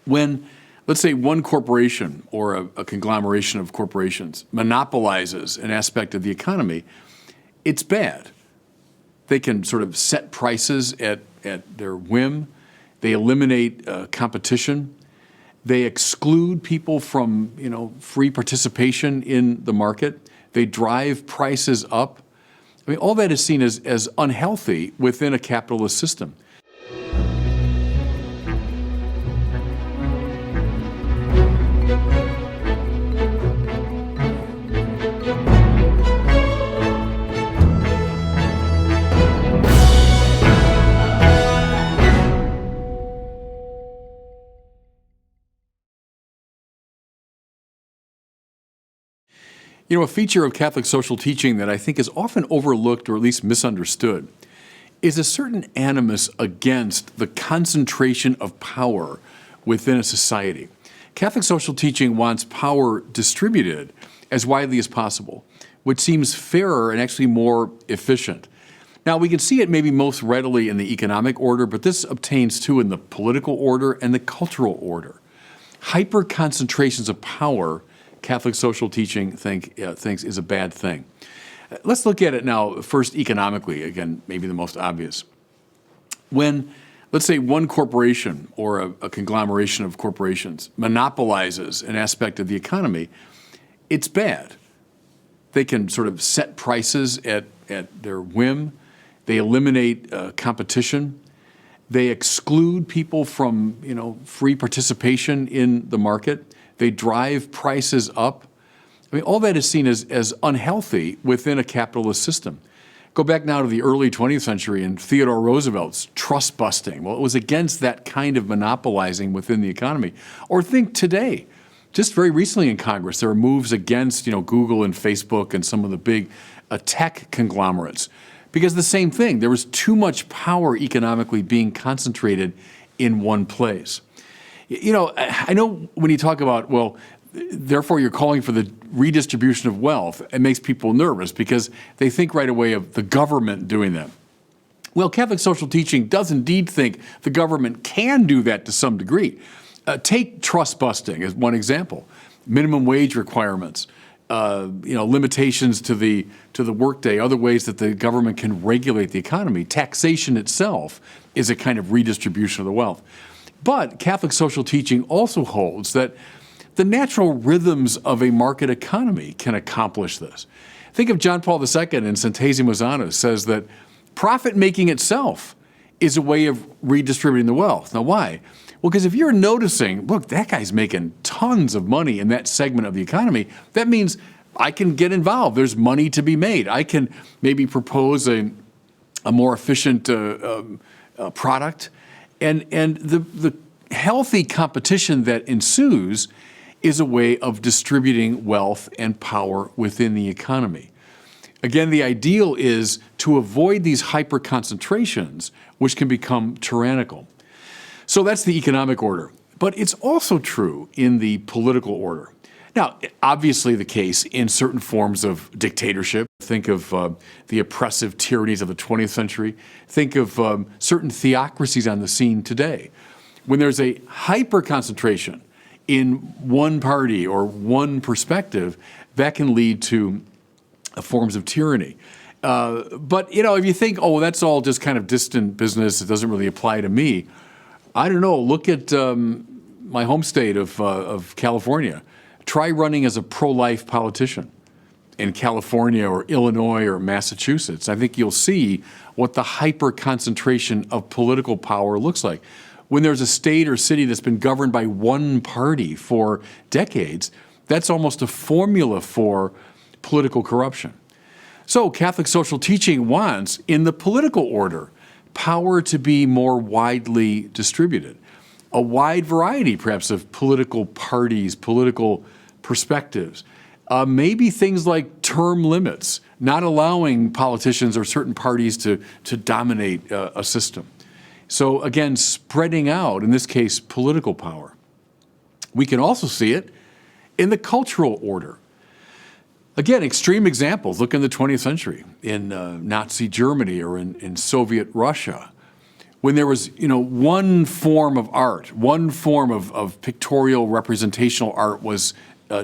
When, let's say, one corporation or a conglomeration of corporations monopolizes an aspect of the economy, it's bad. They can sort of set prices at their whim. They eliminate competition. They exclude people from, free participation in the market. They drive prices up. I mean, all that is seen as unhealthy within a capitalist system. A feature of Catholic social teaching that I think is often overlooked or at least misunderstood is a certain animus against the concentration of power within a society. Catholic social teaching wants power distributed as widely as possible, which seems fairer and actually more efficient. Now, we can see it maybe most readily in the economic order, but this obtains too in the political order and the cultural order. Hyper-concentrations of power, Catholic social teaching thinks is a bad thing. Let's look at it now first economically, again, maybe the most obvious. When, let's say, one corporation or a conglomeration of corporations monopolizes an aspect of the economy, it's bad. They can sort of set prices at their whim. They eliminate competition. They exclude people from, free participation in the market. They drive prices up. I mean, all that is seen as unhealthy within a capitalist system. Go back now to the early 20th century and Theodore Roosevelt's trust busting. Well, it was against that kind of monopolizing within the economy. Or think today, just very recently in Congress, there are moves against, Google and Facebook and some of the big tech conglomerates. Because the same thing, there was too much power economically being concentrated in one place. I know when you talk about, well, therefore you're calling for the redistribution of wealth, it makes people nervous because they think right away of the government doing that. Well, Catholic social teaching does indeed think the government can do that to some degree. Take trust busting as one example, minimum wage requirements, limitations to the workday, other ways that the government can regulate the economy. Taxation itself is a kind of redistribution of the wealth. But Catholic social teaching also holds that the natural rhythms of a market economy can accomplish this. Think of John Paul II in Centesimus Annus says that profit-making itself is a way of redistributing the wealth. Now, why? Well, because if you're noticing, look, that guy's making tons of money in that segment of the economy, that means I can get involved. There's money to be made. I can maybe propose a more efficient product. And the healthy competition that ensues is a way of distributing wealth and power within the economy. Again, the ideal is to avoid these hyper-concentrations, which can become tyrannical. So that's the economic order. But it's also true in the political order. Now, obviously the case in certain forms of dictatorship. Think of the oppressive tyrannies of the 20th century. Think of certain theocracies on the scene today. When there's a hyper-concentration in one party or one perspective, that can lead to forms of tyranny. But, if you think, oh, that's all just kind of distant business, it doesn't really apply to me, I don't know, look at my home state of California. Try running as a pro-life politician in California or Illinois or Massachusetts. I think you'll see what the hyper-concentration of political power looks like. When there's a state or city that's been governed by one party for decades, that's almost a formula for political corruption. So Catholic social teaching wants, in the political order, power to be more widely distributed. A wide variety, perhaps, of political parties, political perspectives. Maybe things like term limits, not allowing politicians or certain parties to dominate a system. So again, spreading out, in this case, political power. We can also see it in the cultural order. Again, extreme examples. Look in the 20th century, in Nazi Germany or in Soviet Russia. when there was, one form of art, one form of pictorial representational art was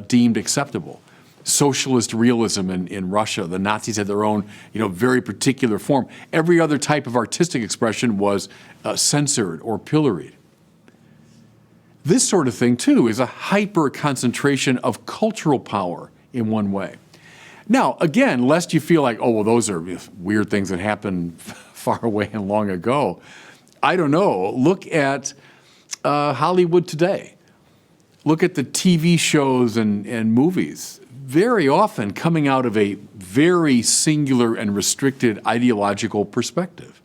deemed acceptable. Socialist realism in Russia, the Nazis had their own, very particular form. Every other type of artistic expression was censored or pilloried. This sort of thing, too, is a hyper-concentration of cultural power in one way. Now, again, lest you feel like, oh, well, those are weird things that happened far away and long ago. I don't know. Look at Hollywood today. Look at the TV shows and movies, very often coming out of a very singular and restricted ideological perspective.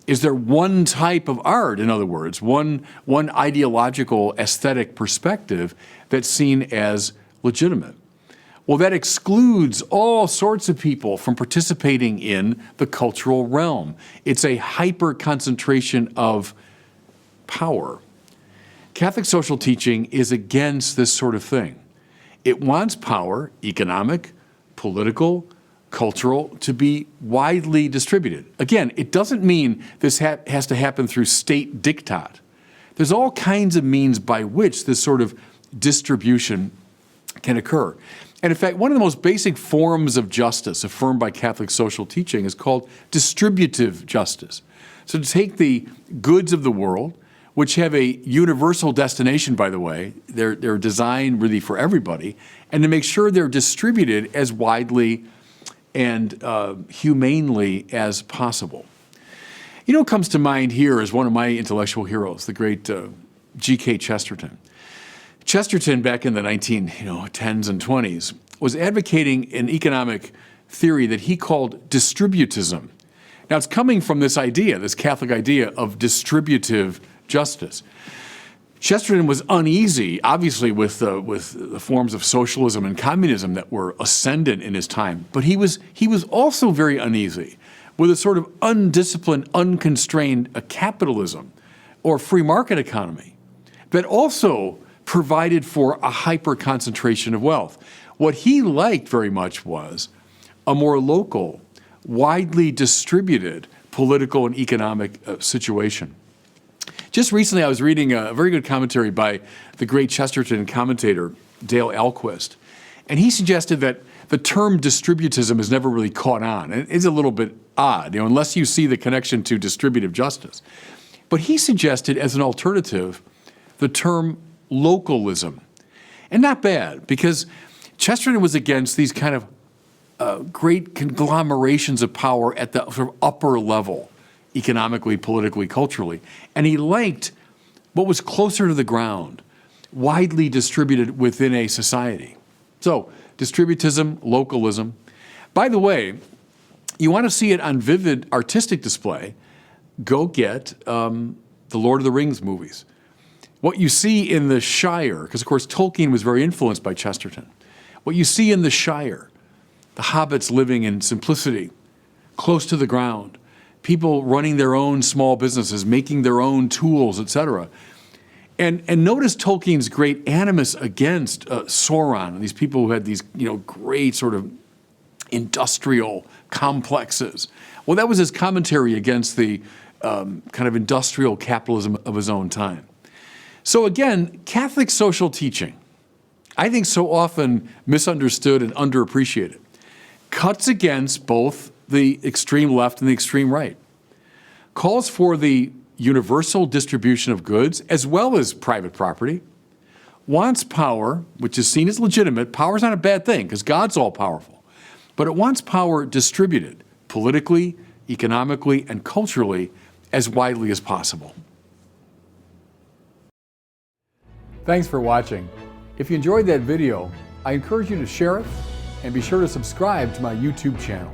Is there one type of art, in other words, one ideological aesthetic perspective that's seen as legitimate? Well, that excludes all sorts of people from participating in the cultural realm. It's a hyper-concentration of power. Catholic social teaching is against this sort of thing. It wants power, economic, political, cultural, to be widely distributed. Again, it doesn't mean this has to happen through state diktat. There's all kinds of means by which this sort of distribution can occur. And in fact, one of the most basic forms of justice affirmed by Catholic social teaching is called distributive justice. So to take the goods of the world, which have a universal destination, by the way, they're designed really for everybody, and to make sure they're distributed as widely and humanely as possible. What comes to mind here is one of my intellectual heroes, the great G.K. Chesterton. Chesterton, back in the 10s and 20s, was advocating an economic theory that he called distributism. Now, it's coming from this idea, this Catholic idea of distributive justice. Chesterton was uneasy, obviously, with the forms of socialism and communism that were ascendant in his time, but he was also very uneasy with a sort of undisciplined, unconstrained capitalism or free market economy that also provided for a hyper-concentration of wealth. What he liked very much was a more local, widely distributed political and economic situation. Just recently, I was reading a very good commentary by the great Chesterton commentator, Dale Alquist, and he suggested that the term distributism has never really caught on. It is a little bit odd, unless you see the connection to distributive justice. But he suggested as an alternative the term localism. And not bad, because Chesterton was against these kind of great conglomerations of power at the sort of upper level, economically, politically, culturally. And he liked what was closer to the ground, widely distributed within a society. So, distributism, localism. By the way, you want to see it on vivid artistic display, go get the Lord of the Rings movies. What you see in the Shire, because of course Tolkien was very influenced by Chesterton, what you see in the Shire, the hobbits living in simplicity, close to the ground, people running their own small businesses, making their own tools, etc. And notice Tolkien's great animus against Sauron and these people who had these great sort of industrial complexes. Well, that was his commentary against the kind of industrial capitalism of his own time. So again, Catholic social teaching, I think so often misunderstood and underappreciated, cuts against both the extreme left and the extreme right, calls for the universal distribution of goods as well as private property, wants power, which is seen as legitimate. Power is not a bad thing because God's all powerful, but it wants power distributed politically, economically, and culturally as widely as possible. Thanks for watching. If you enjoyed that video, I encourage you to share it and be sure to subscribe to my YouTube channel.